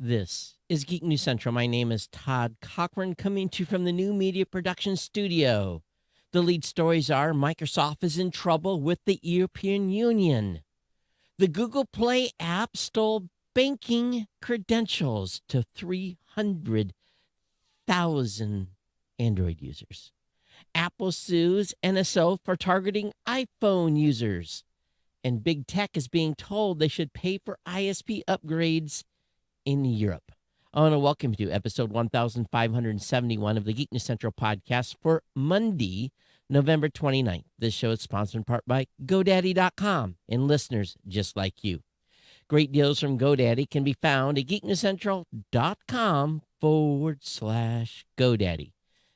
This is Geek News Central. My name is Todd Cochran, coming to you from the New Media Production Studio. The lead stories are Microsoft is in trouble with the European Union. The Google Play app stole banking credentials to 300,000 Android users. Apple sues NSO for targeting iPhone users. And big tech is being told they should pay for ISP upgrades in Europe. I want to welcome you to episode 1571 of the Geek News Central podcast for Monday, November 29th. This show is sponsored in part by GoDaddy.com and listeners just like you. Great deals from GoDaddy can be found at geeknewscentral.com/GoDaddy.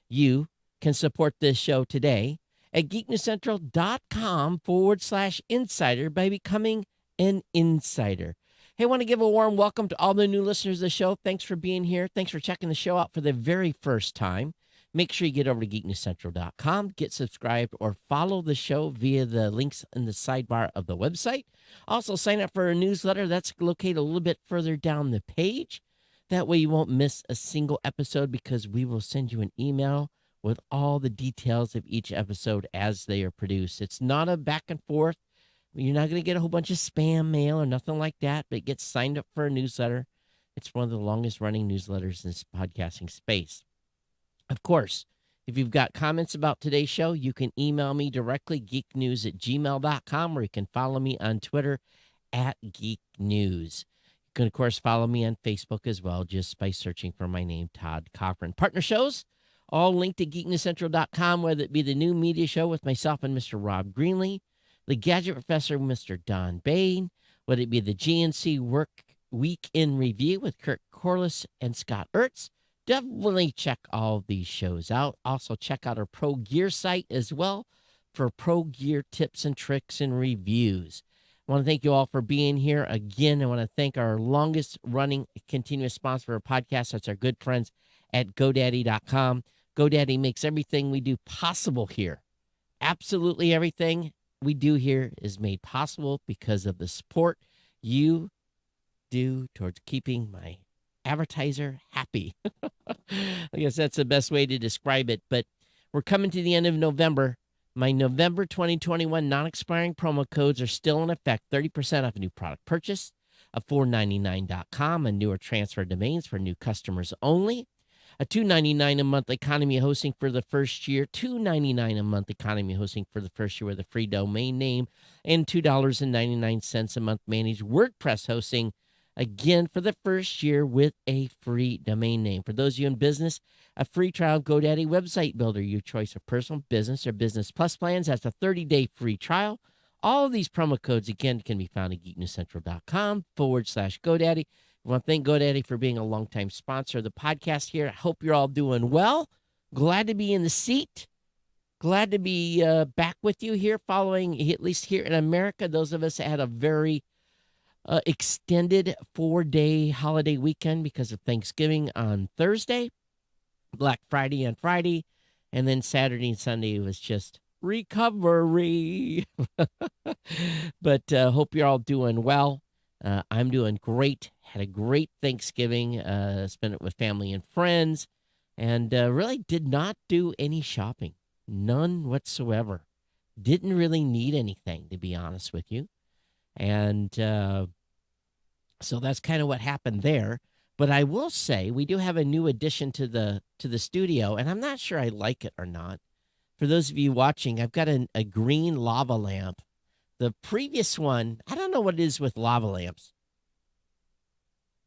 You can support this show today at geeknewscentral.com/insider by becoming an insider. Hey, I want to give a warm welcome to all the new listeners of the show. Thanks for being here. Thanks for checking the show out for the very first time. Make sure you get over to geeknewscentral.com, get subscribed, or follow the show via the links in the sidebar of the website. Also, sign up for a newsletter that's located a little bit further down the page. That way you won't miss a single episode because we will send you an email with all the details of each episode as they are produced. It's not a back and forth. You're not going to get a whole bunch of spam mail or nothing like that, but get signed up for a newsletter. It's one of the longest running newsletters in this podcasting space. Of course, if you've got comments about today's show, you can email me directly, geeknews@gmail.com, or you can follow me on Twitter @geeknews. You can, of course, follow me on Facebook as well, just by searching for my name, Todd Cochran. Partner shows, all linked at geeknewscentral.com, whether it be the new media show with myself and Mr. Rob Greenlee, the Gadget Professor, Mr. Don Bain, whether it be the GNC Work Week in Review with Kirk Corliss and Scott Ertz. Definitely check all of these shows out. Also, check out our Pro Gear site as well for Pro Gear tips and tricks and reviews. I want to thank you all for being here. Again, I want to thank our longest running continuous sponsor of our podcast. That's our good friends at GoDaddy.com. GoDaddy makes everything we do possible here. Absolutely everything we do here is made possible because of the support you do towards keeping my advertiser happy. I guess that's the best way to describe it. But we're coming to the end of November. My November 2021 non-expiring promo codes are still in effect. 30% off a new product purchase, a $4.99.com, and newer transfer domains for new customers only. A $2.99 a month economy hosting for the first year, $2.99 a month economy hosting for the first year with a free domain name, and $2.99 a month managed WordPress hosting, again for the first year with a free domain name. For those of you in business, a free trial of GoDaddy Website Builder, your choice of personal, business, or business plus plans. That's a 30-day free trial. All of these promo codes, again, can be found at geeknewscentral.com/GoDaddy. I want to thank GoDaddy for being a longtime sponsor of the podcast here. I hope you're all doing well. Glad to be in the seat. Glad to be back with you here following, at least here in America, those of us that had a very extended 4-day holiday weekend because of Thanksgiving on Thursday, Black Friday on Friday, and then Saturday and Sunday was just recovery. But hope you're all doing well. I'm doing great. Had a great Thanksgiving. Spent it with family and friends, and really did not do any shopping. None whatsoever. Didn't really need anything, to be honest with you. And so that's kind of what happened there. But I will say we do have a new addition to the studio, and I'm not sure I like it or not. For those of you watching, I've got a green lava lamp. The previous one, I don't know what it is with lava lamps,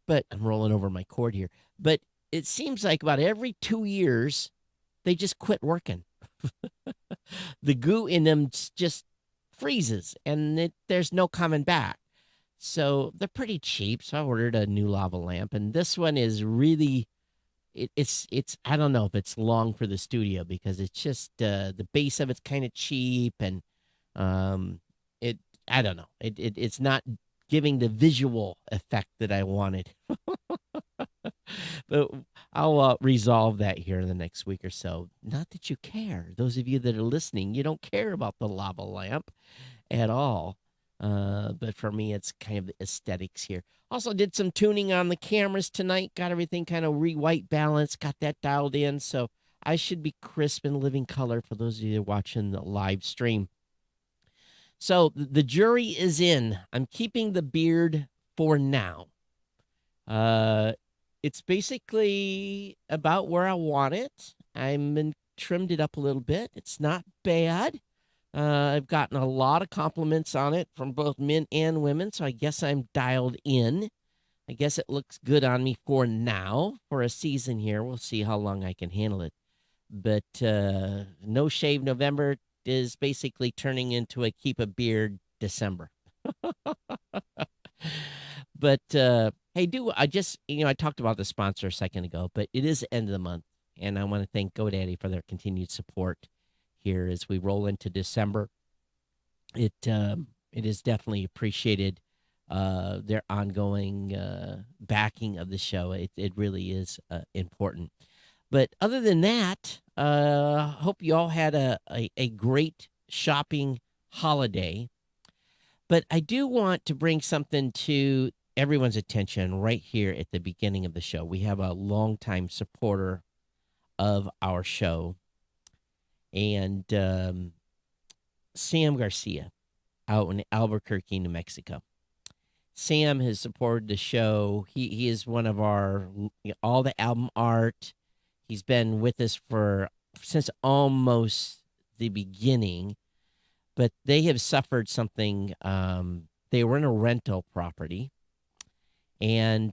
but I'm rolling over my cord here. But it seems like about every 2 years, they just quit working. The goo in them just freezes, and there's no coming back. So they're pretty cheap. So I ordered a new lava lamp, and this one is really, it's I don't know if it's long for the studio because it's just the base of it's kind of cheap, and I don't know. It's not giving the visual effect that I wanted. But I'll resolve that here in the next week or so. Not that you care. Those of you that are listening, you don't care about the lava lamp at all. But for me, it's kind of the aesthetics here. Also, did some tuning on the cameras tonight. Got everything kind of white balance. Got that dialed in. So I should be crisp and living color for those of you watching the live stream. So the jury is in. I'm keeping the beard for now. It's basically about where I want it. Trimmed it up a little bit. It's not bad. I've gotten a lot of compliments on it from both men and women, so I guess I'm dialed in. I guess it looks good on me for now, for a season here. We'll see how long I can handle it. But no shave November is basically turning into a keep a beard December. But hey, I talked about the sponsor a second ago, but it is the end of the month, and I want to thank GoDaddy for their continued support here as we roll into December. It is definitely appreciated, their ongoing backing of the show. It really is important. But other than that, hope you all had a great shopping holiday. But I do want to bring something to everyone's attention right here at the beginning of the show. We have a longtime supporter of our show, and Sam Garcia out in Albuquerque, New Mexico. Sam has supported the show. He is one of all the album art. He's been with us since almost the beginning, but they have suffered something. They were in a rental property, and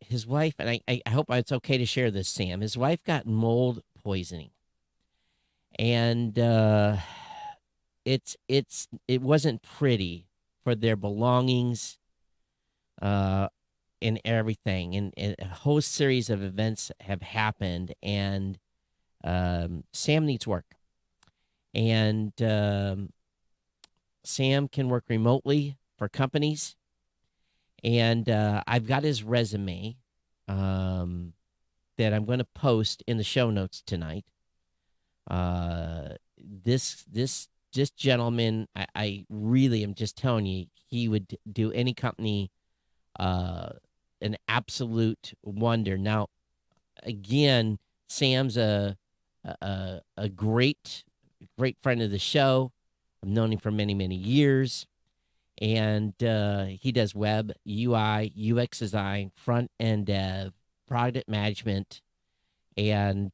his wife, and I hope it's okay to share this, Sam. His wife got mold poisoning, and it wasn't pretty for their belongings, and everything, and a whole series of events have happened, and Sam needs work, and Sam can work remotely for companies, and I've got his resume that I'm going to post in the show notes tonight. This gentleman, I really am just telling you, he would do any company an absolute wonder. Now, again, Sam's a great friend of the show. I've known him for many years, and he does web, UI, UX design, front end dev, product management, and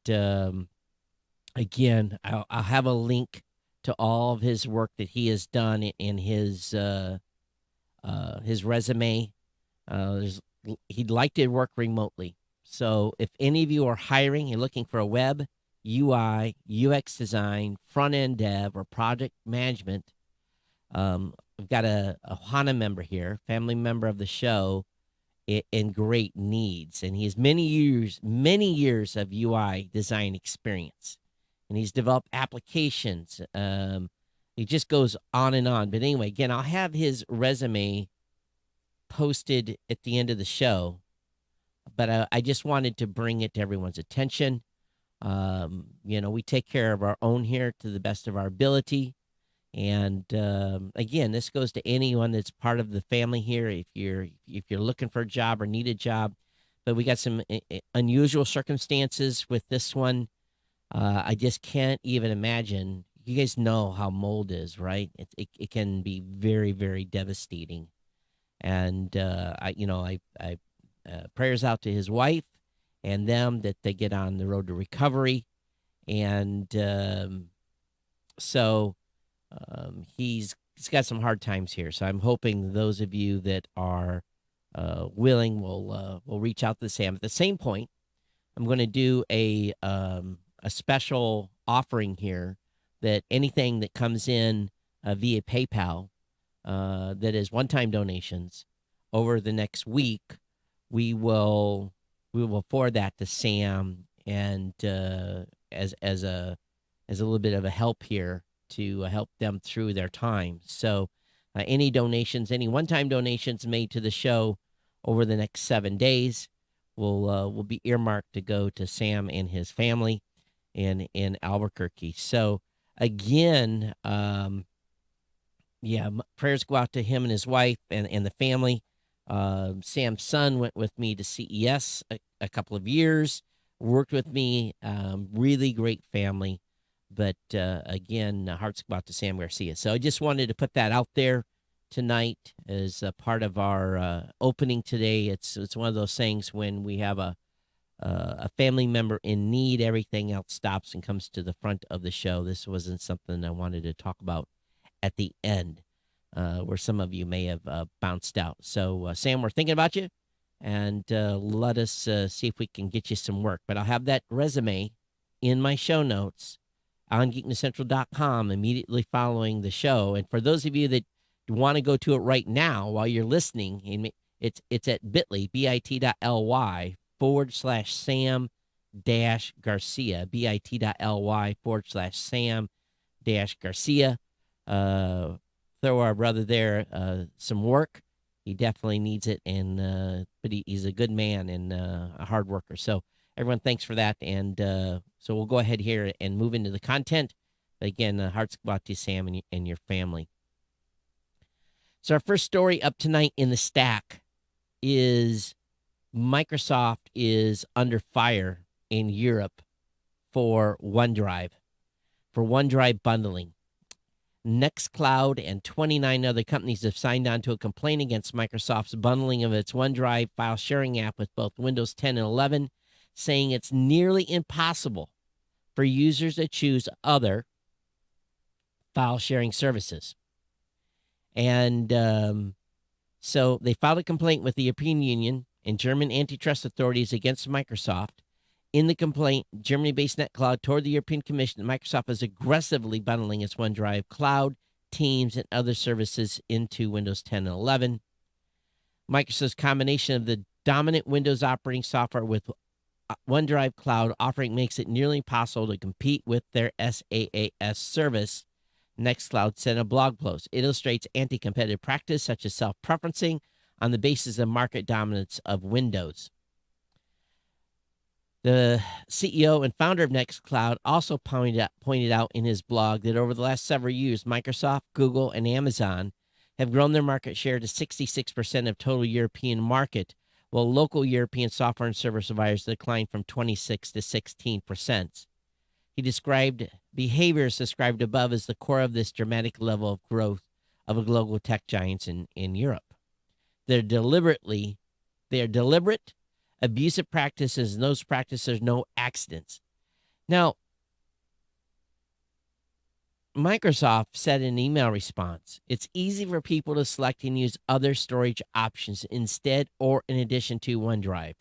again, I'll have a link to all of his work that he has done in his resume. He'd like to work remotely. So if any of you are hiring, you're looking for a web, UI, UX design, front-end dev, or project management, we've got a HANA member here, family member of the show, in great needs. And he has many years of UI design experience. And he's developed applications. He just goes on and on. But anyway, again, I'll have his resume posted at the end of the show. But I just wanted to bring it to everyone's attention. We take care of our own here to the best of our ability. And again, this goes to anyone that's part of the family here. If you're looking for a job or need a job, but we got some unusual circumstances with this one. I just can't even imagine. You guys know how mold is, right? It can be very devastating. And I prayers out to his wife and them that they get on the road to recovery. And he's got some hard times here. So I'm hoping those of you that are willing will reach out to Sam. At the same point, I'm going to do a special offering here that anything that comes in via PayPal that is one-time donations over the next week, we will forward that to Sam, and as a little bit of a help here to help them through their time. So any donations, any one-time donations made to the show over the next 7 days will be earmarked to go to Sam and his family in Albuquerque. So again, Yeah, prayers go out to him and his wife and the family. Sam's son went with me to CES a couple of years, worked with me. Really great family. But again, hearts go out to Sam Garcia. So I just wanted to put that out there tonight as a part of our opening today. It's one of those things when we have a family member in need, everything else stops and comes to the front of the show. This wasn't something I wanted to talk about at the end, where some of you may have bounced out. So, Sam, we're thinking about you, and let us see if we can get you some work. But I'll have that resume in my show notes on geeknesscentral.com immediately following the show. And for those of you that want to go to it right now while you're listening, it's at bit.ly/Sam-Garcia, bit.ly/Sam-Garcia. Throw our brother there some work. He definitely needs it, and but he's a good man and a hard worker. So everyone, thanks for that. And so we'll go ahead here and move into the content. But again, hearts go out to Sam and your family. So our first story up tonight in the stack is Microsoft is under fire in Europe for OneDrive bundling. Nextcloud and 29 other companies have signed on to a complaint against Microsoft's bundling of its OneDrive file sharing app with both Windows 10 and 11, saying it's nearly impossible for users to choose other file sharing services. And so they filed a complaint with the European Union and German antitrust authorities against Microsoft. In the complaint, Germany-based NetCloud told the European Commission that Microsoft is aggressively bundling its OneDrive, Cloud, Teams, and other services into Windows 10 and 11. Microsoft's combination of the dominant Windows operating software with OneDrive Cloud offering makes it nearly impossible to compete with their SaaS service. Nextcloud sent a blog post. It illustrates anti-competitive practice such as self-preferencing on the basis of market dominance of Windows. The CEO and founder of Nextcloud also pointed out in his blog that over the last several years, Microsoft, Google, and Amazon have grown their market share to 66% of total European market, while local European software and service providers declined from 26 to 16%. He described behaviors described above as the core of this dramatic level of growth of a global tech giants in Europe. They're deliberate, abusive practices, and those practices are no accidents. Now, Microsoft said in an email response, it's easy for people to select and use other storage options instead or in addition to OneDrive.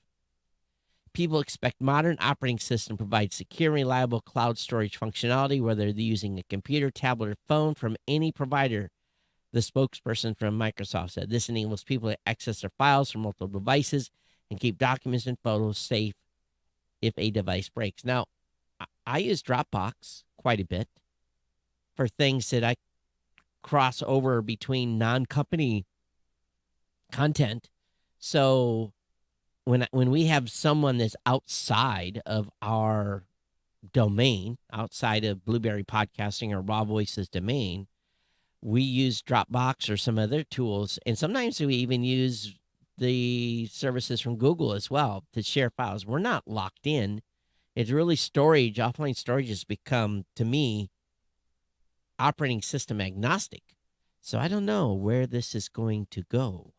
People expect modern operating system provide secure, reliable cloud storage functionality, whether they're using a computer, tablet, or phone from any provider, the spokesperson from Microsoft said. This enables people to access their files from multiple devices and keep documents and photos safe if a device breaks. Now, I use Dropbox quite a bit for things that I cross over between non-company content. So when we have someone that's outside of our domain, outside of Blueberry Podcasting or Raw Voices domain, we use Dropbox or some other tools. And sometimes we even use the services from Google as well to share files. We're not locked in. It's really storage. Offline storage has become, to me, operating system agnostic. So I don't know where this is going to go.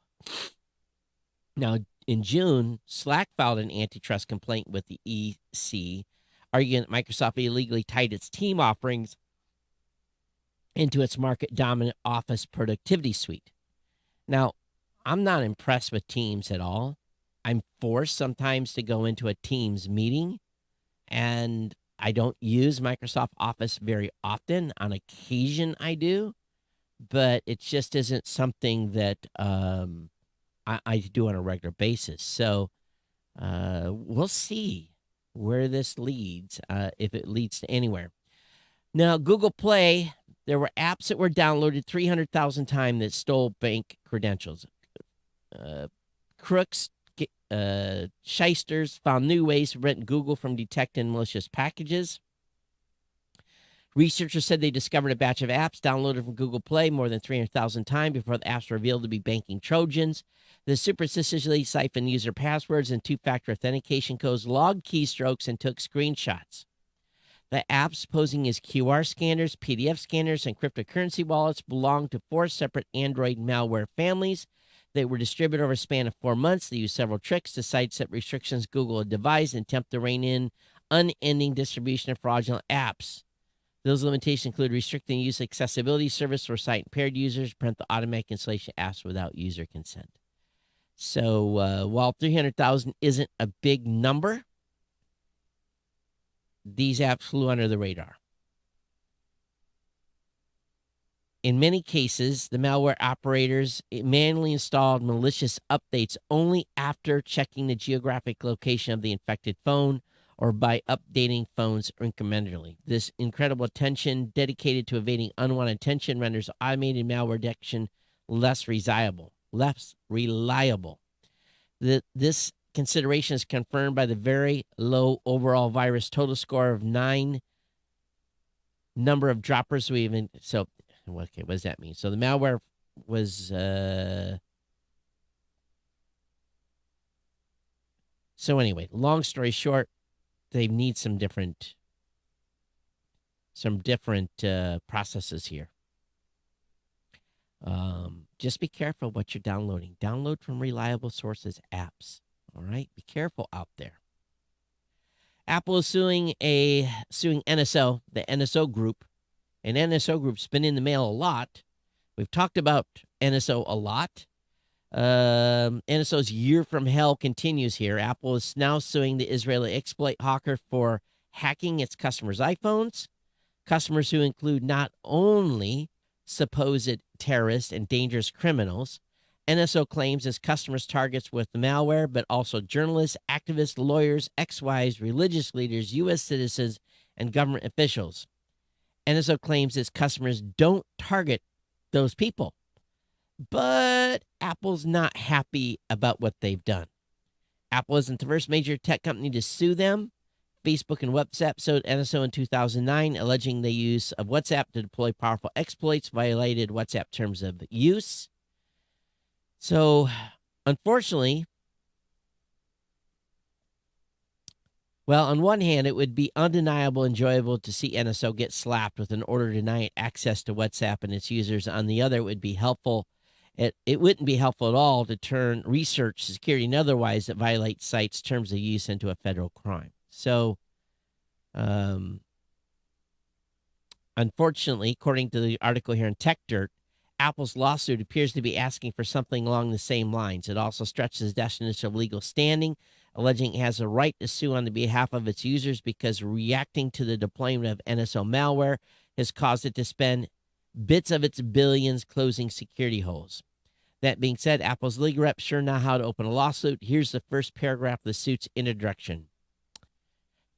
Now, in June, Slack filed an antitrust complaint with the EC, arguing that Microsoft illegally tied its team offerings into its market-dominant Office productivity suite. Now, I'm not impressed with Teams at all. I'm forced sometimes to go into a Teams meeting, and I don't use Microsoft Office very often. On occasion, I do, but it just isn't something that I do on a regular basis. So we'll see where this leads, if it leads to anywhere. Now, Google Play, there were apps that were downloaded 300,000 times that stole bank credentials. Crooks, shysters found new ways to prevent Google from detecting malicious packages. Researchers said they discovered a batch of apps downloaded from Google Play more than 300,000 times before the apps were revealed to be banking Trojans. The superstitiously siphoned user passwords and two-factor authentication codes, logged keystrokes, and took screenshots. The apps posing as QR scanners, PDF scanners, and cryptocurrency wallets belong to 4 separate Android malware families. They were distributed over a span of 4 months. They used several tricks to sidestep restrictions Google had devised and attempt to rein in unending distribution of fraudulent apps. Those limitations include restricting the use of accessibility service for sight-impaired users, prevent the automatic installation of apps without user consent. So while 300,000 isn't a big number, these apps flew under the radar. In many cases, the malware operators manually installed malicious updates only after checking the geographic location of the infected phone or by updating phones incrementally. This incredible attention dedicated to evading unwanted attention renders automated malware detection less reliable. This consideration is confirmed by the very low overall virus total score of 9 number of droppers we even. So, okay, what does that mean? So the malware was. So anyway, long story short, they need some different processes here. Just be careful what you're downloading. Download from reliable sources, apps. All right, be careful out there. Apple is suing NSO, the NSO Group, and NSO Group's been in the mail a lot. We've talked about NSO a lot. NSO's year from hell continues here. Apple is now suing the Israeli exploit hawker for hacking its customers' iPhones. Customers who include not only supposed terrorists and dangerous criminals. NSO claims its customers targets with the malware, but also journalists, activists, lawyers, ex-wives, religious leaders, U.S. citizens, and government officials. NSO claims its customers don't target those people. But Apple's not happy about what they've done. Apple isn't the first major tech company to sue them. Facebook and WhatsApp sued NSO in 2009, alleging the use of WhatsApp to deploy powerful exploits violated WhatsApp terms of use. So, unfortunately, well, on one hand, it would be undeniable enjoyable to see NSO get slapped with an order to deny it access to WhatsApp and its users. On the other, it would be helpful. It wouldn't be helpful at all to turn research, security, and otherwise that violate sites' terms of use into a federal crime. So, unfortunately, according to the article here in Tech Dirt, Apple's lawsuit appears to be asking for something along the same lines. It also stretches the definition of legal standing, alleging it has a right to sue on the behalf of its users because reacting to the deployment of NSO malware has caused it to spend bits of its billions closing security holes. That being said, Apple's legal reps sure know how to open a lawsuit. Here's the first paragraph of the suit's introduction.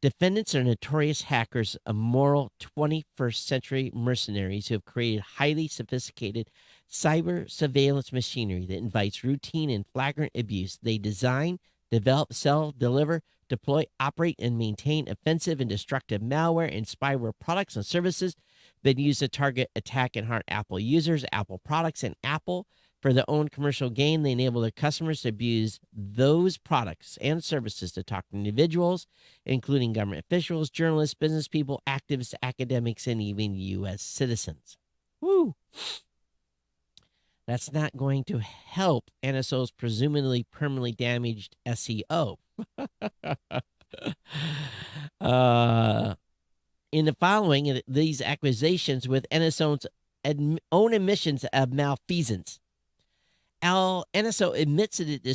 Defendants are notorious hackers, immoral 21st century mercenaries who have created highly sophisticated cyber surveillance machinery that invites routine and flagrant abuse. They design, develop, sell, deliver, deploy, operate, and maintain offensive and destructive malware and spyware products and services that use to target, attack, and harm Apple users, Apple products, and Apple. For their own commercial gain, they enable their customers to abuse those products and services to talk to individuals, including government officials, journalists, business people, activists, academics, and even U.S. citizens. Woo! That's not going to help NSO's presumably permanently damaged SEO. In the following, these accusations with NSO's own admissions of malfeasance. NSO admits that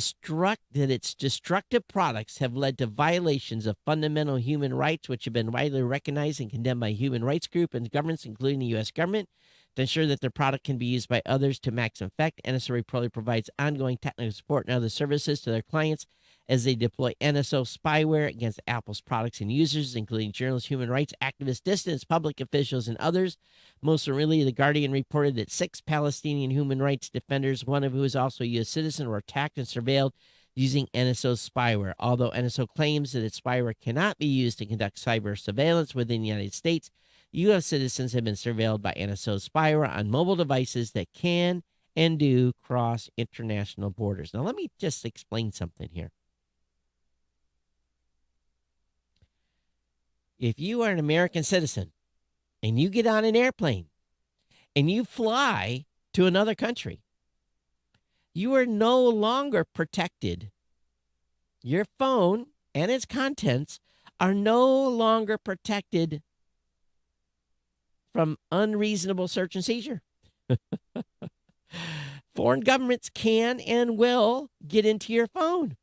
its destructive products have led to violations of fundamental human rights, which have been widely recognized and condemned by human rights groups and governments, including the U.S. government, to ensure that their product can be used by others to maximum effect. NSO reportedly provides ongoing technical support and other services to their clients as they deploy NSO spyware against Apple's products and users, including journalists, human rights activists, dissidents, public officials, and others. Most recently, The Guardian reported that 6 Palestinian human rights defenders, one of who is also a U.S. citizen, were attacked and surveilled using NSO's spyware. Although NSO claims that its spyware cannot be used to conduct cyber surveillance within the United States, U.S. citizens have been surveilled by NSO spyware on mobile devices that can and do cross international borders. Now, let me just explain something here. If you are an American citizen and you get on an airplane and you fly to another country, you are no longer protected. Your phone and its contents are no longer protected from unreasonable search and seizure. Foreign governments can and will get into your phone.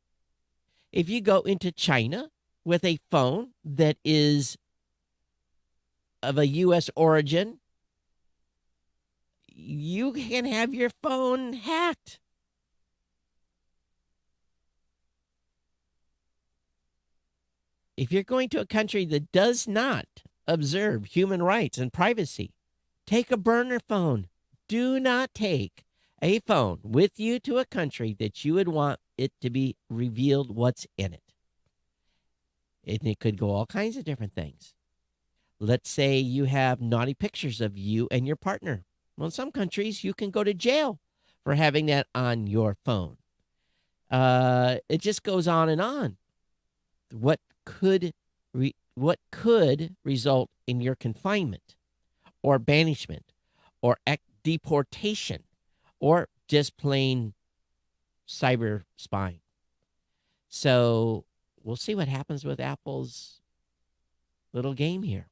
If you go into China with a phone that is of a U.S. origin, you can have your phone hacked. If you're going to a country that does not observe human rights and privacy, take a burner phone. Do not take a phone with you to a country that you would want it to be revealed what's in it. And it could go all kinds of different things. Let's say you have naughty pictures of you and your partner. Well, in some countries, you can go to jail for having that on your phone. It just goes on and on. What could result in your confinement or banishment or deportation or just plain cyber spying? So we'll see what happens with Apple's little game here,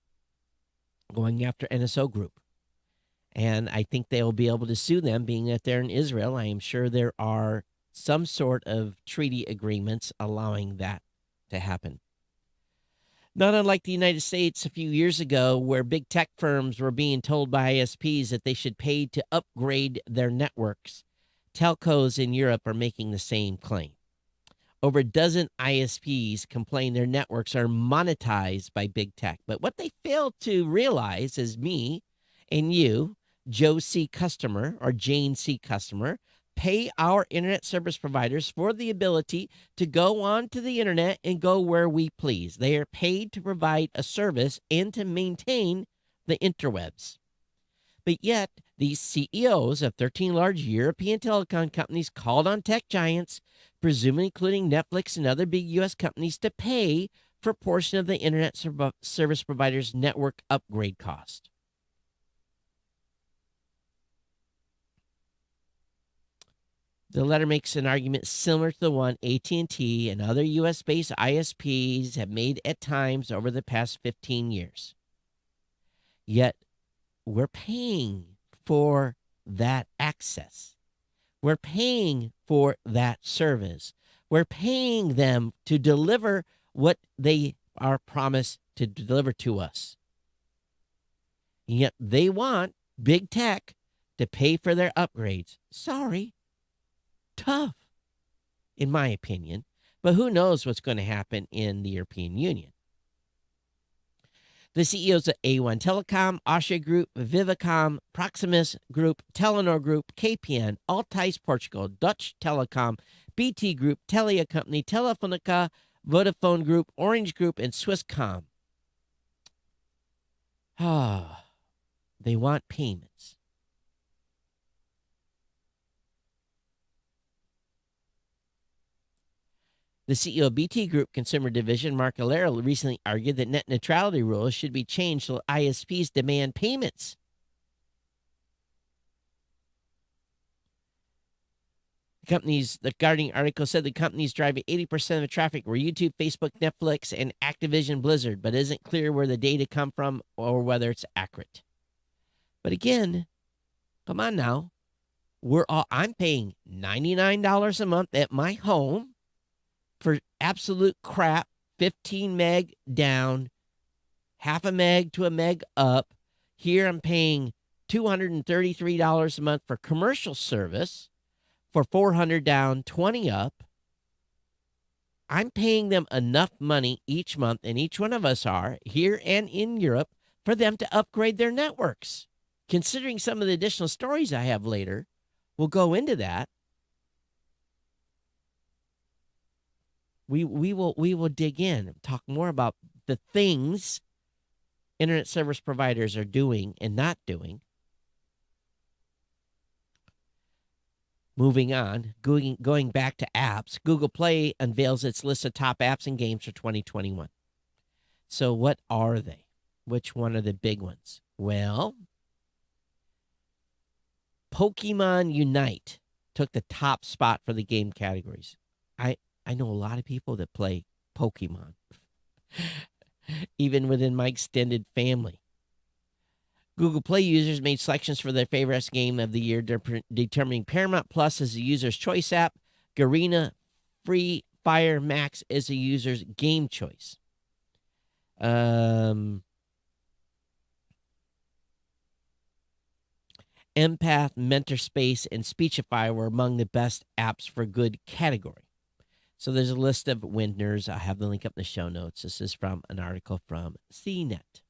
going after NSO Group. And I think they'll be able to sue them, being that they're in Israel. I am sure there are some sort of treaty agreements allowing that to happen. Not unlike the United States a few years ago, where big tech firms were being told by ISPs that they should pay to upgrade their networks, telcos in Europe are making the same claim. Over a dozen ISPs complain their networks are monetized by big tech. But what they fail to realize is me and you, Joe C. customer or Jane C. customer, pay our internet service providers for the ability to go onto the internet and go where we please. They are paid to provide a service and to maintain the interwebs. But yet, these CEOs of 13 large European telecom companies called on tech giants, presumably including Netflix and other big U.S. companies, to pay for a portion of the internet service provider's network upgrade cost. The letter makes an argument similar to the one AT&T and other U.S.-based ISPs have made at times over the past 15 years. Yet, we're paying for that access. We're paying for that service. We're paying them to deliver what they are promised to deliver to us. And yet, they want big tech to pay for their upgrades. Sorry. Tough, in my opinion, but who knows what's going to happen in the European Union. The CEOs of A1 Telecom, Austria Group, Vivacom, Proximus Group, Telenor Group, KPN, Altice Portugal, Dutch Telecom, BT Group, Telia Company, Telefonica, Vodafone Group, Orange Group, and Swisscom. They want payments. The CEO of BT Group Consumer Division, Mark Alero, recently argued that net neutrality rules should be changed so ISPs demand payments. The Guardian article said the companies driving 80% of the traffic were YouTube, Facebook, Netflix, and Activision Blizzard, but it isn't clear where the data come from or whether it's accurate. But again, come on now. I'm paying $99 a month at my home for absolute crap, 15 meg down, half a meg to a meg up. Here I'm paying $233 a month for commercial service, for $400 down, $20 up. I'm paying them enough money each month, and each one of us are, here and in Europe, for them to upgrade their networks. Considering some of the additional stories I have later, we'll go into that. We will dig in and talk more about the things internet service providers are doing and not doing. Moving on, going back to apps, Google Play unveils its list of top apps and games for 2021. So what are they? Which one are the big ones? Well, Pokemon Unite took the top spot for the game categories. I know a lot of people that play Pokemon, even within my extended family. Google Play users made selections for their favorite game of the year, determining Paramount Plus as the user's choice app, Garena Free Fire Max as the user's game choice. Empath, Mentor Space, and Speechify were among the best apps for good category. So there's a list of winners. I have the link up in the show notes. This is from an article from CNET.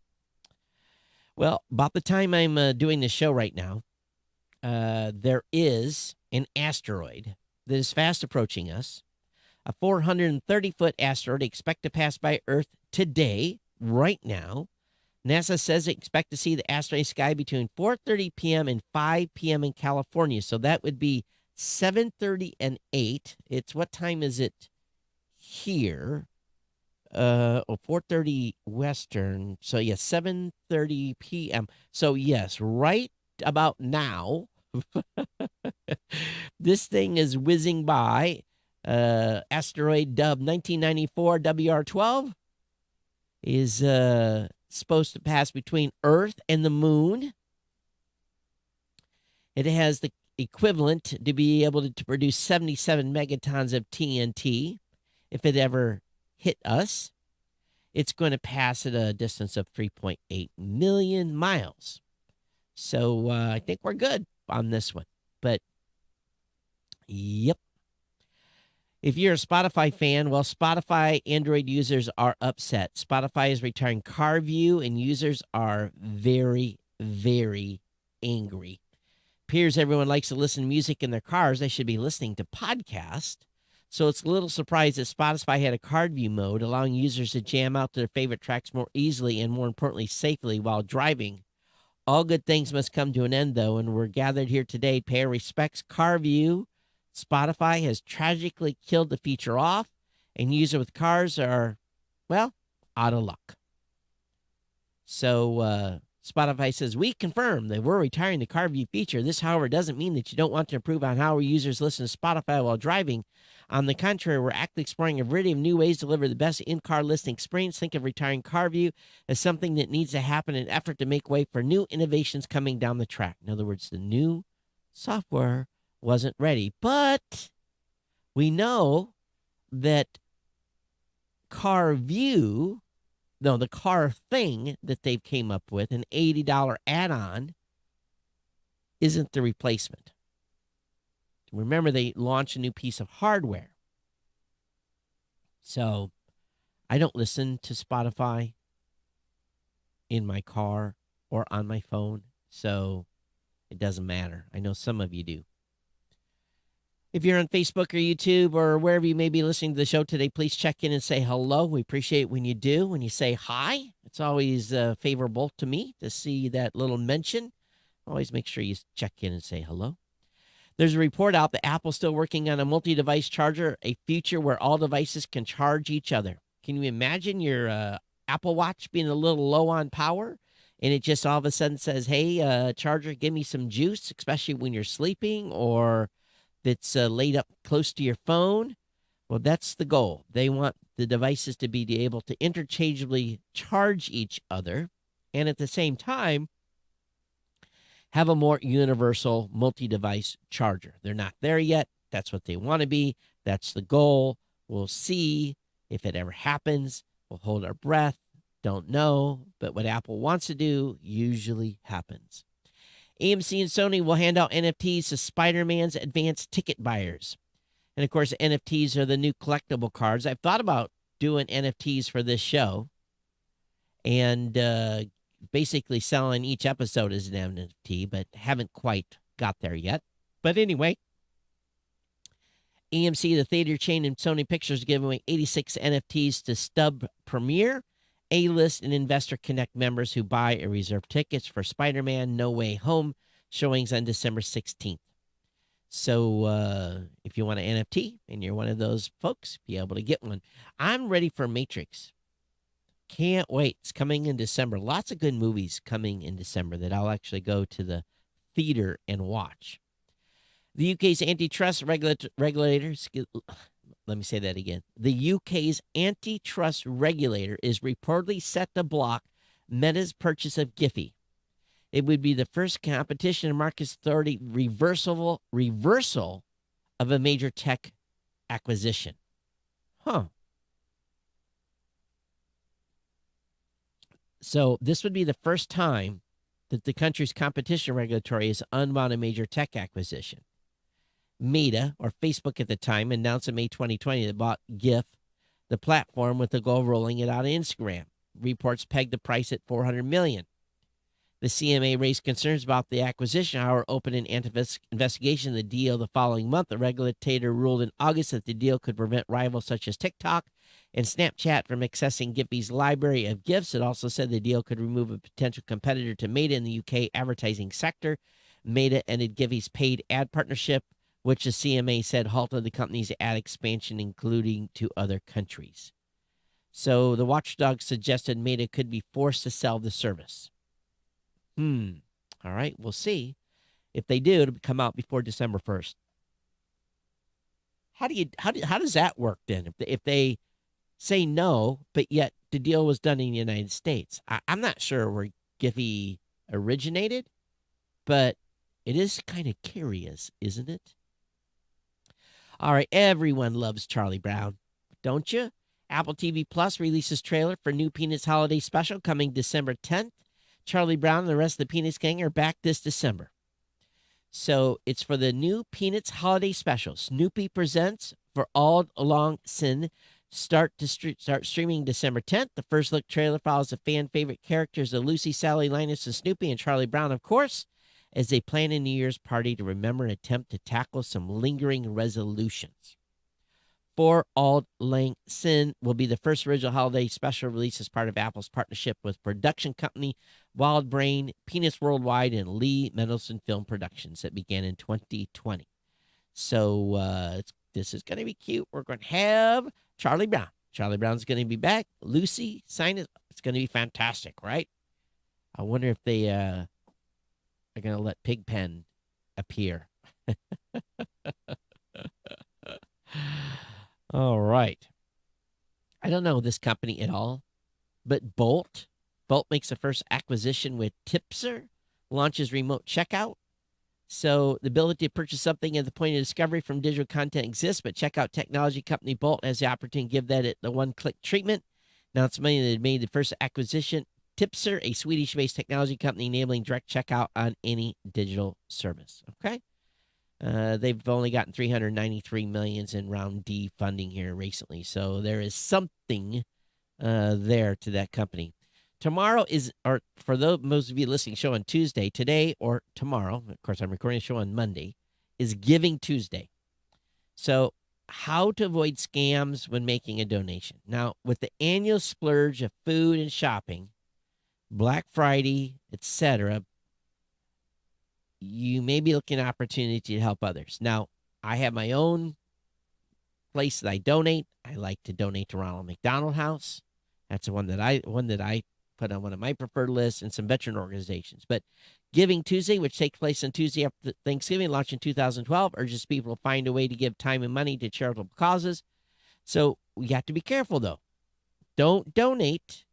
Well, about the time I'm doing this show right now, there is an asteroid that is fast approaching us. A 430-foot asteroid expected to pass by Earth today, right now. NASA says they expect to see the asteroid sky between 4:30 p.m. and 5 p.m. in California. So that would be 7:30 and 8. What time is it here? 4:30 Western. So yes, 7:30 p.m. So yes, right about now, this thing is whizzing by. Asteroid dubbed 1994 WR12 is supposed to pass between Earth and the Moon. It has the equivalent to be able to produce 77 megatons of TNT if it ever hit us. It's going to pass at a distance of 3.8 million miles. So I think we're good on this one. But, yep. If you're a Spotify fan, well, Spotify Android users are upset. Spotify is retiring Car View, and users are very, very angry. Appears everyone likes to listen to music in their cars. They should be listening to podcasts. So it's a little surprised that Spotify had a card view mode, allowing users to jam out to their favorite tracks more easily and, more importantly, safely while driving. All good things must come to an end, though, and we're gathered here today to pay our respects. Car View, Spotify has tragically killed the feature off, and users with cars are, well, out of luck. So Spotify says, we confirm that we're retiring the Car View feature. This, however, doesn't mean that you don't want to improve on how our users listen to Spotify while driving. On the contrary, we're actively exploring a variety of new ways to deliver the best in-car listening experience. Think of retiring Car View as something that needs to happen in an effort to make way for new innovations coming down the track. In other words, the new software wasn't ready. But we know that Car View, no, the car thing that they've came up with, an $80 add-on, isn't the replacement. Remember, they launched a new piece of hardware. So I don't listen to Spotify in my car or on my phone, so it doesn't matter. I know some of you do. If you're on Facebook or YouTube or wherever you may be listening to the show today, please check in and say hello. We appreciate when you do. When you say hi, it's always favorable to me to see that little mention. Always make sure you check in and say hello. There's a report out that Apple's still working on a multi-device charger, a feature where all devices can charge each other. Can you imagine your Apple Watch being a little low on power, and it just all of a sudden says, hey, charger, give me some juice, especially when you're sleeping or that's laid up close to your phone? Well, that's the goal. They want the devices to be able to interchangeably charge each other and at the same time have a more universal multi-device charger. They're not there yet. That's what they want to be. That's the goal. We'll see if it ever happens. We'll hold our breath. Don't know. But what Apple wants to do usually happens. AMC and Sony will hand out NFTs to Spider-Man's advanced ticket buyers. And, of course, NFTs are the new collectible cards. I've thought about doing NFTs for this show and basically selling each episode as an NFT, but haven't quite got there yet. But anyway, AMC, the theater chain, and Sony Pictures giving away 86 NFTs to Stub Premiere A-List and Investor Connect members who buy or reserve tickets for Spider-Man No Way Home showings on December 16th. So if you want an NFT and you're one of those folks, be able to get one. I'm ready for Matrix. Can't wait. It's coming in December. Lots of good movies coming in December that I'll actually go to the theater and watch. The UK's antitrust regulators, let me say that again. The UK's antitrust regulator is reportedly set to block Meta's purchase of Giphy. It would be the first competition and markets authority reversal of a major tech acquisition. Huh. So this would be the first time that the country's competition regulatory has unwound a major tech acquisition. Meta, or Facebook at the time, announced in May 2020 that bought GIF, the platform, with the goal of rolling it out on Instagram. Reports pegged the price at $400 million. The CMA raised concerns about the acquisition, however, opened an investigation of the deal the following month. The regulator ruled in August that the deal could prevent rivals such as TikTok and Snapchat from accessing Giphy's library of GIFs. It also said the deal could remove a potential competitor to Meta in the UK advertising sector. Meta ended Giphy's paid ad partnership, which the CMA said halted the company's ad expansion, including to other countries. So the watchdog suggested Meta could be forced to sell the service. All right, we'll see. If they do, it'll come out before December 1st. How does that work then? If they say no, but yet the deal was done in the United States. I'm not sure where Giphy originated, but it is kind of curious, isn't it? All right, everyone loves Charlie Brown, don't you? Apple TV Plus releases trailer for new Peanuts holiday special coming December 10th. Charlie Brown and the rest of the Peanuts gang are back this December. So it's for the new Peanuts holiday special. Snoopy Presents for Auld Lang Syne start streaming December 10th. The first look trailer follows the fan favorite characters of Lucy, Sally, Linus, and Snoopy, and Charlie Brown, of course, as they plan a New Year's party to remember and attempt to tackle some lingering resolutions. For Auld Lang Syne will be the first original holiday special release as part of Apple's partnership with production company Wild Brain, Peanuts Worldwide, and Lee Mendelsohn Film Productions that began in 2020. So this is going to be cute. We're going to have Charlie Brown. Charlie Brown's going to be back. Lucy, Sinus. It's going to be fantastic, right? I wonder if they are going to let Pigpen appear. All right. I don't know this company at all, but Bolt makes the first acquisition with Tipser, launches remote checkout. So the ability to purchase something at the point of discovery from digital content exists, but checkout technology company Bolt has the opportunity to give that the one-click treatment. Now it's money that made the first acquisition. Tipser, a Swedish-based technology company enabling direct checkout on any digital service. Okay. They've only gotten $393 million in round D funding here recently, so there is something there to that company. Tomorrow is, or for those most of you listening, show on Tuesday, today or tomorrow. Of course, I'm recording a show on Monday. Is Giving Tuesday. So, how to avoid scams when making a donation. Now, with the annual splurge of food and shopping, Black Friday, etc., you may be looking at opportunity to help others. Now, I have my own place that I donate. I like to donate to Ronald McDonald House. That's the one that I put on one of my preferred lists, and some veteran organizations. But Giving Tuesday, which takes place on Tuesday after Thanksgiving, launched in 2012, urges people to find a way to give time and money to charitable causes. So we have to be careful, though. Don't donate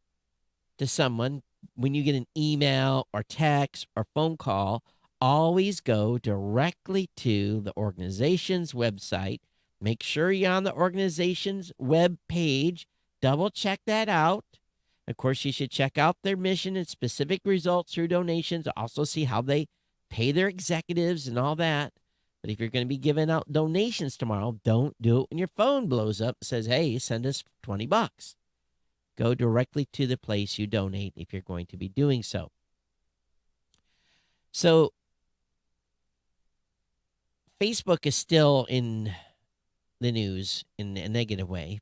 to someone when you get an email or text or phone call. Always go directly to the organization's website. Make sure you're on the organization's web page. Double check that out. Of course, you should check out their mission and specific results through donations. Also see how they pay their executives and all that. But if you're going to be giving out donations tomorrow, don't do it when your phone blows up and says, hey, send us $20. Go directly to the place you donate if you're going to be doing so. So Facebook is still in the news in a negative way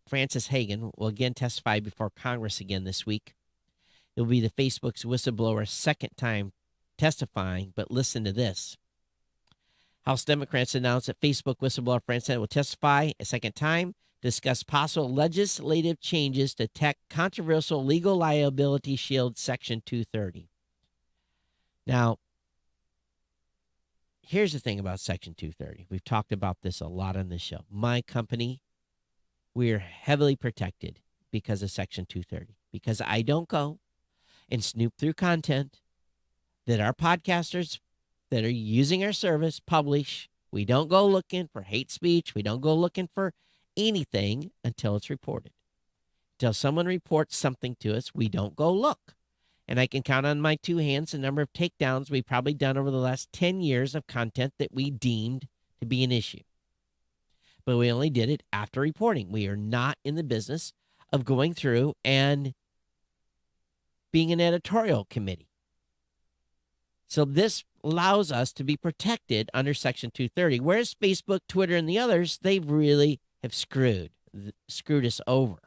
Frances Hagan will again testify before Congress again this week. It will be the Facebook's whistleblower's second time testifying, but listen to this. House Democrats announced that Facebook whistleblower Frances Hagan will testify a second time to discuss possible legislative changes to controversial legal liability shield Section 230. Now, here's the thing about Section 230. We've talked about this a lot on this show. My company, we're heavily protected because of Section 230, because I don't go and snoop through content that our podcasters that are using our service publish. We don't go looking for hate speech. We don't go looking for anything until it's reported. Until someone reports something to us, we don't go look. And I can count on my two hands the number of takedowns we've probably done over the last 10 years of content that we deemed to be an issue. But we only did it after reporting. We are not in the business of going through and being an editorial committee. So this allows us to be protected under Section 230, whereas Facebook, Twitter, and the others, they really have screwed us over.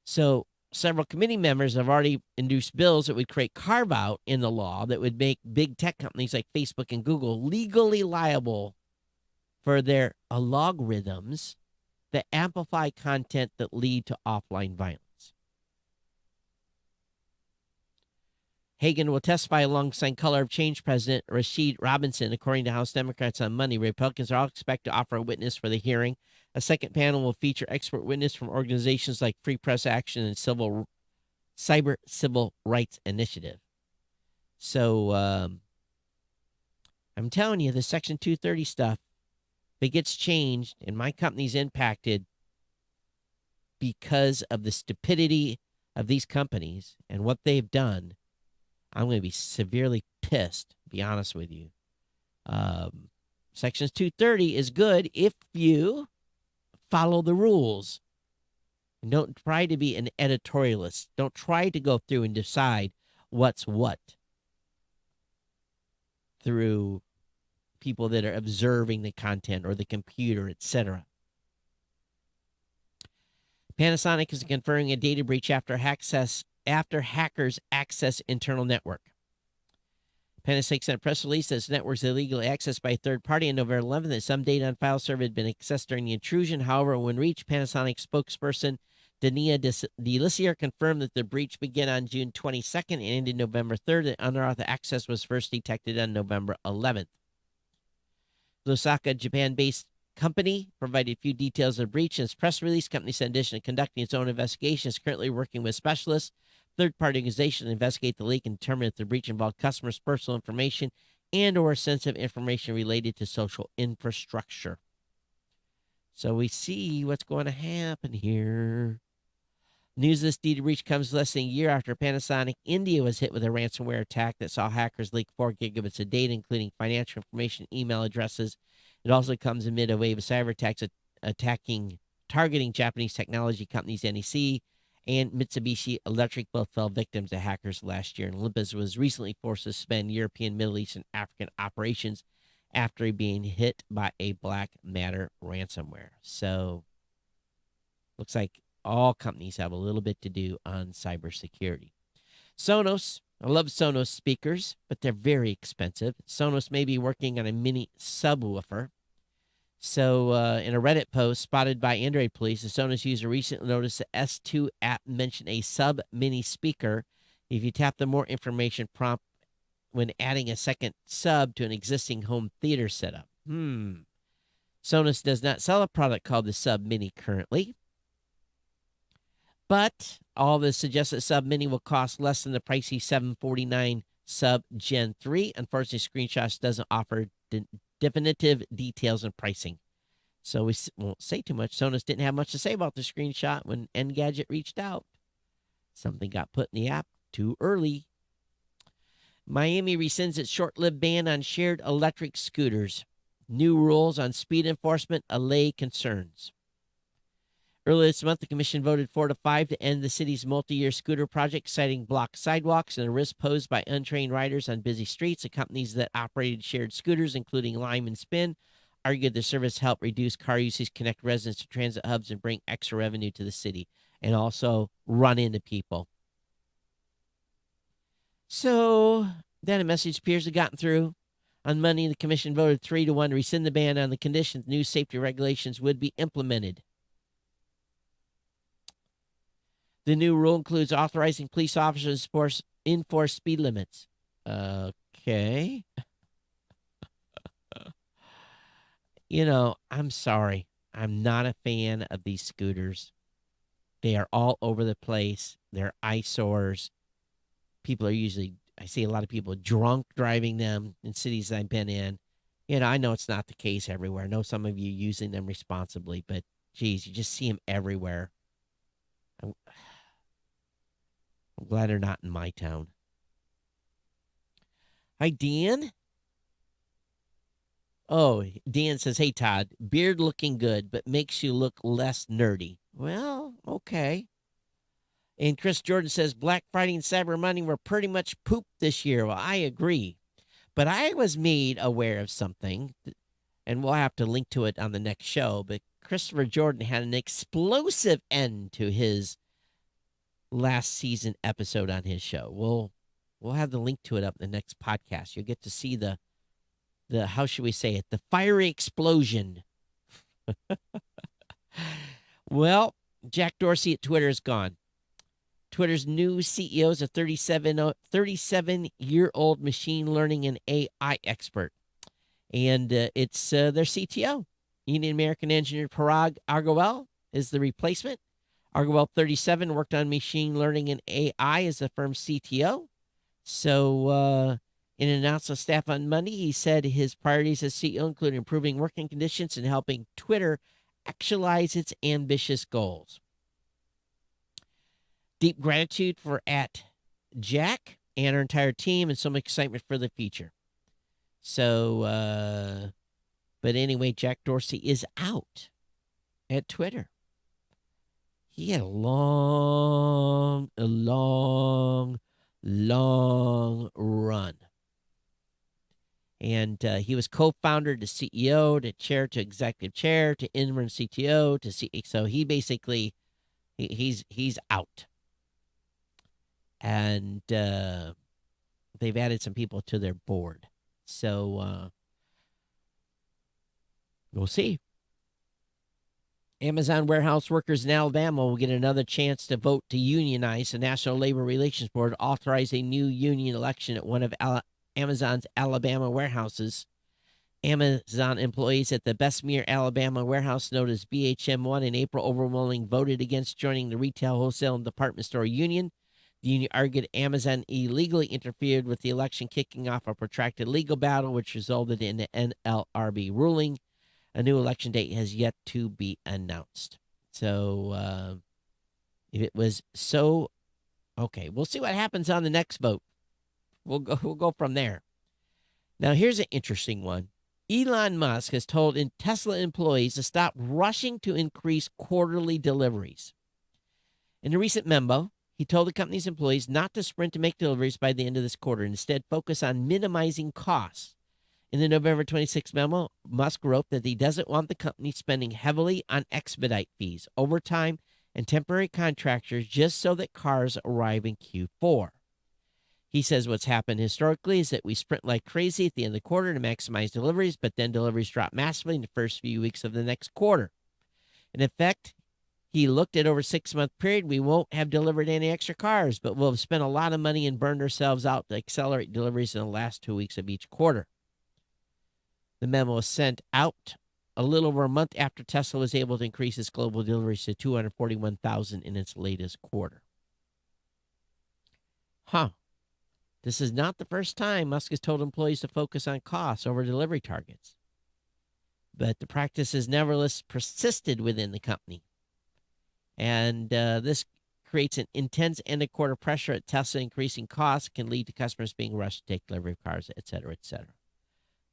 So several committee members have already introduced bills that would create carve-out in the law that would make big tech companies like Facebook and Google legally liable for their algorithms that amplify content that lead to offline violence. Hagan will testify alongside Color of Change President Rashid Robinson, according to House Democrats on Monday. Republicans are all expected to offer a witness for the hearing. A second panel will feature expert witnesses from organizations like Free Press Action and Cyber Civil Rights Initiative. So I'm telling you, the Section 230 stuff, if it gets changed and my company's impacted because of the stupidity of these companies and what they've done, I'm going to be severely pissed, to be honest with you. Section 230 is good if you follow the rules. And don't try to be an editorialist. Don't try to go through and decide what's what through people that are observing the content or the computer, etc. Panasonic is confirming a data breach after hackers access internal network. Panasonic sent a press release that its networks illegally accessed by a third party on November 11th, that some data on file server had been accessed during the intrusion. However, when reached, Panasonic spokesperson Dania Delisier confirmed that the breach began on June 22nd and ended November 3rd. That unauthorized access was first detected on November 11th. The Osaka, Japan-based company provided a few details of the breach in its press release. Company said, in addition to conducting its own investigation, is currently working with specialists, third-party organizations to investigate the leak and determine if the breach involved customers' personal information and or sensitive information related to social infrastructure. So we see what's going to happen here. News of this data breach comes less than a year after Panasonic India was hit with a ransomware attack that saw hackers leak 4 gigabits of data, including financial information, email addresses. It also comes amid a wave of cyber attacks targeting Japanese technology companies NEC and Mitsubishi Electric. Both fell victims to hackers last year. And Olympus was recently forced to suspend European, Middle East, and African operations after being hit by a Black Matter ransomware. So looks like all companies have a little bit to do on cybersecurity. Sonos, I love Sonos speakers, but they're very expensive. Sonos may be working on a mini subwoofer. So in a Reddit post spotted by Android police, a Sonos user recently noticed the S2 app mentioned a sub-mini speaker. If you tap the more information prompt when adding a second sub to an existing home theater setup. Sonos does not sell a product called the Sub Mini currently, but all this suggests that Sub Mini will cost less than the pricey $749 Sub Gen 3. Unfortunately, Screenshots doesn't offer definitive details and pricing, so we won't say too much. Sonos didn't have much to say about the screenshot when Engadget reached out. Something got put in the app too early. Miami rescinds its short-lived ban on shared electric scooters. New rules on speed enforcement allay concerns. Earlier this month, the commission voted 4-5 to end the city's multi-year scooter project, citing blocked sidewalks and the risk posed by untrained riders on busy streets. The companies that operated shared scooters, including Lime and Spin, argued the service helped reduce car usage, connect residents to transit hubs, and bring extra revenue to the city, and also run into people. So then a message appears to have gotten through. On Monday, the commission voted 3-1 to rescind the ban on the conditions new safety regulations would be implemented. The new rule includes authorizing police officers to enforce speed limits. Okay. I'm sorry. I'm not a fan of these scooters. They are all over the place. They're eyesores. I see a lot of people drunk driving them in cities I've been in. I know it's not the case everywhere. I know some of you using them responsibly, but geez, you just see them everywhere. I'm glad they're not in my town. Hi, Dan. Oh, Dan says, hey, Todd, beard looking good, but makes you look less nerdy. Well, okay. And Chris Jordan says, Black Friday and Cyber Monday were pretty much poop this year. Well, I agree. But I was made aware of something, and we'll have to link to it on the next show. But Christopher Jordan had an explosive end to his last season episode on his show. We'll have the link to it up in the next podcast. You'll get to see the how should we say it, the fiery explosion. Well, Jack Dorsey at Twitter is gone. Twitter's new CEO is a 37-year-old machine learning and AI expert. And it's their CTO. Indian American engineer Parag Agarwal is the replacement. Agarwal, 37, worked on machine learning and AI as the firm's CTO. So in an announcement of staff on Monday, he said his priorities as CEO include improving working conditions and helping Twitter actualize its ambitious goals. Deep gratitude for @Jack and our entire team, and some excitement for the future. So, but anyway, Jack Dorsey is out at Twitter. He had a long run. And he was co-founder to CEO to chair to executive chair to interim CTO to CEO. So he basically, he's out. And they've added some people to their board. So we'll see. Amazon warehouse workers in Alabama will get another chance to vote to unionize. The National Labor Relations Board authorized a new union election at one of Amazon's Alabama warehouses. Amazon employees at the Bessemer, Alabama warehouse, known as BHM1, in April overwhelmingly voted against joining the retail, wholesale, and department store union. The union argued Amazon illegally interfered with the election, kicking off a protracted legal battle, which resulted in an NLRB ruling. A new election date has yet to be announced. So if it was so, okay, we'll see what happens on the next vote. We'll go from there. Now, here's an interesting one. Elon Musk has told Tesla employees to stop rushing to increase quarterly deliveries. In a recent memo, he told the company's employees not to sprint to make deliveries by the end of this quarter. Instead, focus on minimizing costs. In the November 26 memo, Musk wrote that he doesn't want the company spending heavily on expedite fees, overtime, and temporary contractors just so that cars arrive in Q4. He says what's happened historically is that we sprint like crazy at the end of the quarter to maximize deliveries, but then deliveries drop massively in the first few weeks of the next quarter. In effect, he looked at over a 6-month period. We won't have delivered any extra cars, but we'll have spent a lot of money and burned ourselves out to accelerate deliveries in the last 2 weeks of each quarter. The memo was sent out a little over a month after Tesla was able to increase its global deliveries to 241,000 in its latest quarter. This is not the first time Musk has told employees to focus on costs over delivery targets. But the practice has nevertheless persisted within the company. And this creates an intense end-of-quarter pressure at Tesla. Increasing costs can lead to customers being rushed to take delivery of cars, et cetera, et cetera.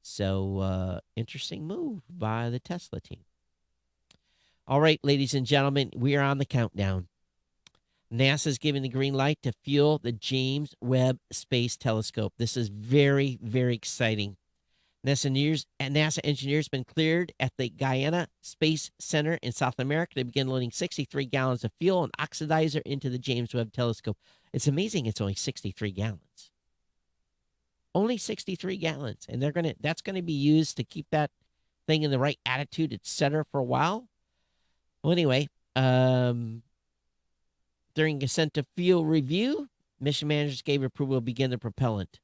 So, interesting move by the Tesla team. All right, ladies and gentlemen, we are on the countdown. NASA is giving the green light to fuel the James Webb Space Telescope. This is very, very exciting. NASA engineers been cleared at the Guyana Space Center in South America to begin loading 63 gallons of fuel and oxidizer into the James Webb Telescope. It's amazing it's only 63 gallons. Only 63 gallons. And that's going to be used to keep that thing in the right attitude, etc., for a while. Well, anyway, during consent to fuel review, mission managers gave approval to begin the propellant.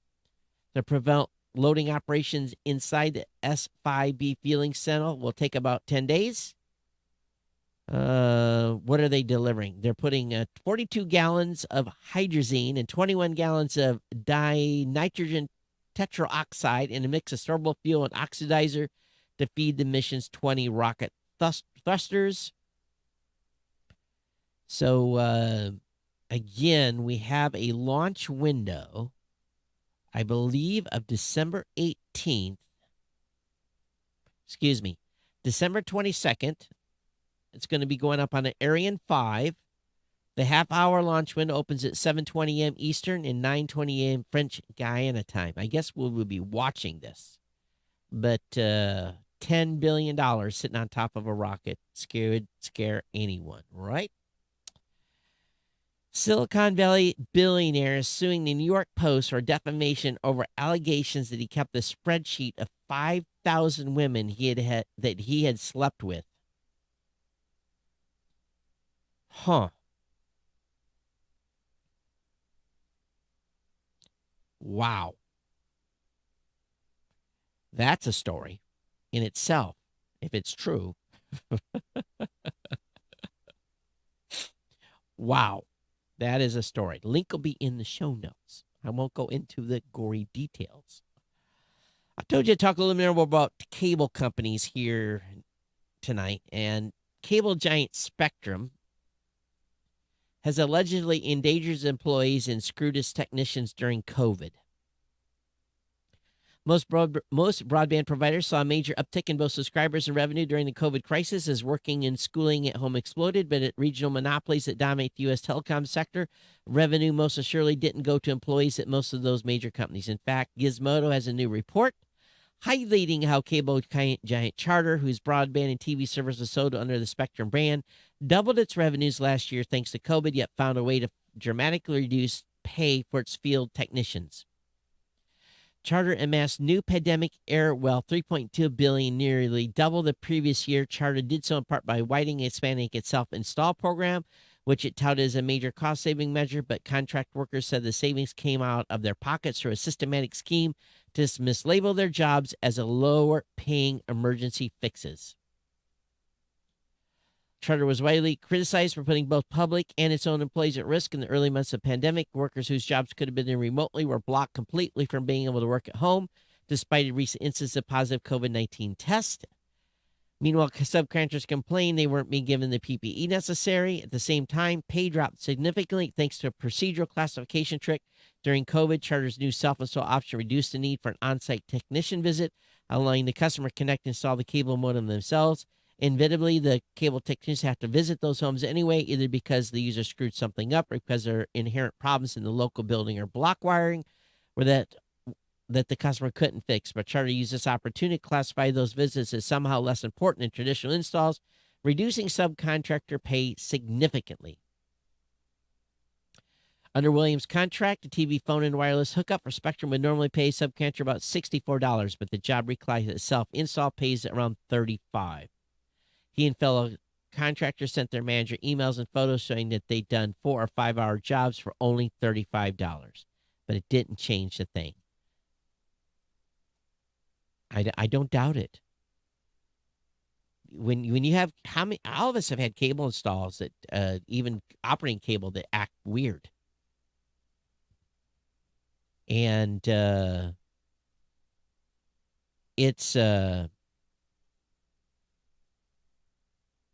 The propellant loading operations inside the S5B fueling cell will take about 10 days. What are they delivering? They're putting 42 gallons of hydrazine and 21 gallons of dinitrogen tetroxide in a mix of storable fuel and oxidizer to feed the mission's 20 rocket thrusters. So, again, we have a launch window, I believe, of December 18th. Excuse me, December 22nd. It's going to be going up on an Ariane 5. The half-hour launch window opens at 7:20 a.m. Eastern and 9:20 a.m. French Guiana time. I guess we will be watching this. But $10 billion sitting on top of a rocket would scare anyone, right? Silicon Valley billionaire is suing the New York Post for defamation over allegations that he kept a spreadsheet of 5,000 women that he had slept with. Huh. Wow. That's a story in itself, if it's true. Wow. That is a story. Link will be in the show notes. I won't go into the gory details. I told you to talk a little bit more about cable companies here tonight. And cable giant Spectrum has allegedly endangered employees and screwed its technicians during COVID. Most broadband providers saw a major uptick in both subscribers and revenue during the COVID crisis as working and schooling at home exploded, but at regional monopolies that dominate the U.S. telecom sector, revenue most assuredly didn't go to employees at most of those major companies. In fact, Gizmodo has a new report highlighting how cable giant Charter, whose broadband and TV service was sold under the Spectrum brand, doubled its revenues last year thanks to COVID, yet found a way to dramatically reduce pay for its field technicians. Charter amassed new pandemic era wealth, $3.2 billion, nearly double the previous year. Charter did so in part by widening and expanding its self-install program, which it touted as a major cost-saving measure, but contract workers said the savings came out of their pockets through a systematic scheme to mislabel their jobs as a lower-paying emergency fixes. Charter was widely criticized for putting both public and its own employees at risk in the early months of the pandemic. Workers whose jobs could have been done remotely were blocked completely from being able to work at home, despite a recent instance of positive COVID-19 tests. Meanwhile, subcontractors complained they weren't being given the PPE necessary. At the same time, pay dropped significantly thanks to a procedural classification trick. During COVID, Charter's new self-install option reduced the need for an on-site technician visit, allowing the customer to connect and install the cable modem themselves. Inevitably, the cable technicians have to visit those homes anyway, either because the user screwed something up or because there are inherent problems in the local building or block wiring, or that the customer couldn't fix. But Charter used this opportunity to classify those visits as somehow less important than traditional installs, reducing subcontractor pay significantly. Under Williams' contract, a TV, phone, and wireless hookup for Spectrum would normally pay subcontractor about $64, but the job reclass itself install pays around $35. He and fellow contractors sent their manager emails and photos showing that they'd done 4 or 5 hour jobs for only $35, but it didn't change the thing. I don't doubt it. When you have all of us have had cable installs that even operating cable that act weird, and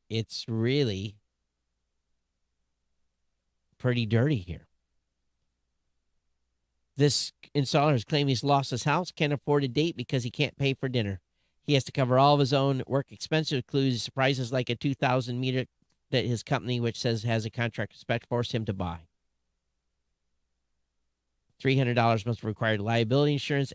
it's really pretty dirty here. This installer has claimed he's lost his house, can't afford a date because he can't pay for dinner. He has to cover all of his own work expenses, including surprises like a 2,000 meter that his company, which says has a contract to spec, forced him to buy. $300 must require liability insurance,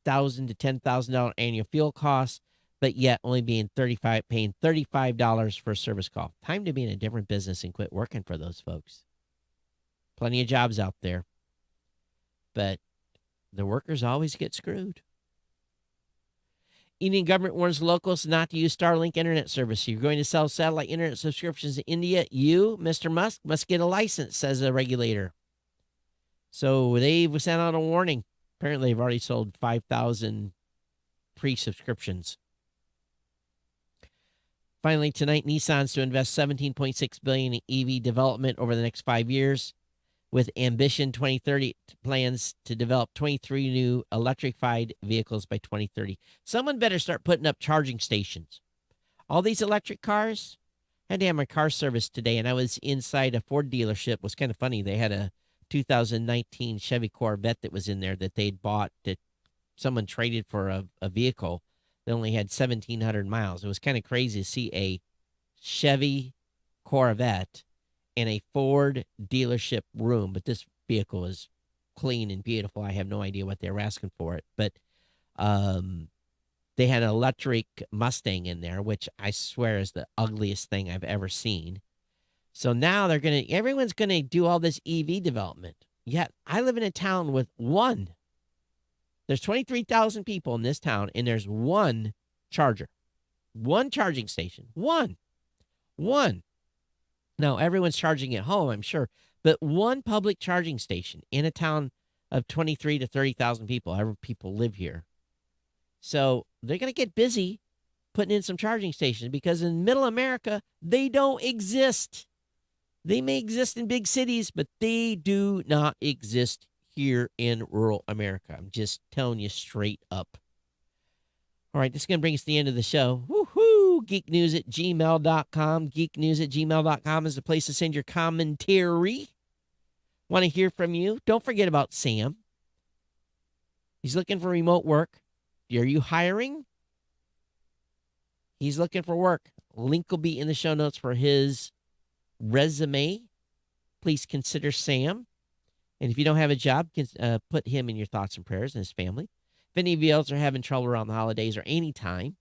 $8,000 to $10,000 annual fuel costs, but yet only paying $35 for a service call. Time to be in a different business and quit working for those folks. Plenty of jobs out there, but the workers always get screwed. Indian government warns locals not to use Starlink internet service. You're going to sell satellite internet subscriptions in India. You, Mr. Musk, must get a license, says a regulator. So they've sent out a warning. Apparently, they've already sold 5,000 pre-subscriptions. Finally, tonight, Nissan's to invest $17.6 billion in EV development over the next 5 years, with Ambition 2030 plans to develop 23 new electrified vehicles by 2030. Someone better start putting up charging stations. All these electric cars, I had to have my car serviced today, and I was inside a Ford dealership. It was kind of funny. They had a 2019 Chevy Corvette that was in there that they'd bought that someone traded for a vehicle that only had 1,700 miles. It was kind of crazy to see a Chevy Corvette in a Ford dealership room, but this vehicle is clean and beautiful. I have no idea what they were asking for it, but they had an electric Mustang in there, which I swear is the ugliest thing I've ever seen. So now everyone's gonna do all this EV development. Yet I live in a town with one. There's 23,000 people in this town, and there's one charger, one charging station, one. Now, everyone's charging at home, I'm sure, but one public charging station in a town of 23 to 30,000 people. Every people live here. So they're going to get busy putting in some charging stations because in middle America, they don't exist. They may exist in big cities, but they do not exist here in rural America. I'm just telling you straight up. All right, this is going to bring us to the end of the show. Woohoo! geeknews@gmail.com. Geeknews@gmail.com is the place to send your commentary. Want to hear from you? Don't forget about Sam. He's looking for remote work. Are you hiring? He's looking for work. Link will be in the show notes for his resume. Please consider Sam. And if you don't have a job, put him in your thoughts and prayers and his family. If any of you else are having trouble around the holidays or any time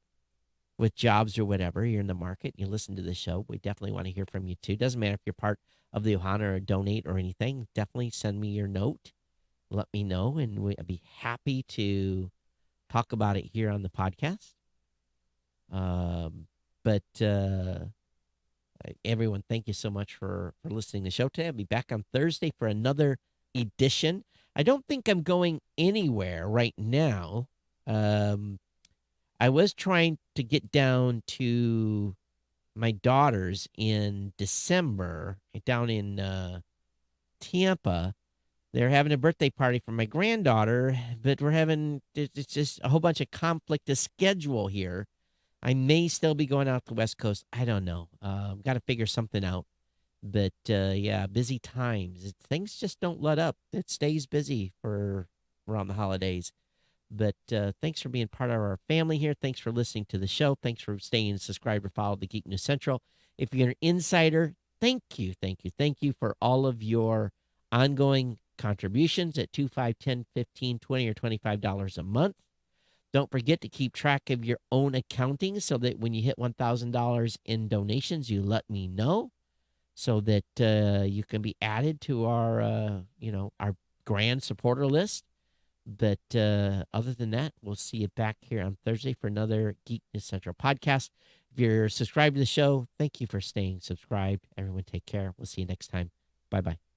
with jobs or whatever, you're in the market, you listen to the show, we definitely want to hear from you too. Doesn't matter if you're part of the Ohana or donate or anything. Definitely send me your note. Let me know, and I'd be happy to talk about it here on the podcast. Everyone, thank you so much for listening to the show today. I'll be back on Thursday for another edition. I don't think I'm going anywhere right now. I was trying to get down to my daughter's in December down in Tampa. They're having a birthday party for my granddaughter, but it's just a whole bunch of conflict of schedule here. I may still be going out the West Coast. I don't know. Got to figure something out. But, yeah, busy times. Things just don't let up. It stays busy for around the holidays. But thanks for being part of our family here. Thanks for listening to the show. Thanks for staying subscribed or followed the Geek News Central. If you're an insider, thank you for all of your ongoing contributions at $2, $5, $10, $15, $20, or $25 a month. Don't forget to keep track of your own accounting so that when you hit $1,000 in donations, you let me know so that you can be added to our, our grand supporter list. But other than that, we'll see you back here on Thursday for another Geek News Central podcast. If you're subscribed to the show, thank you for staying subscribed. Everyone take care. We'll see you next time. Bye-bye.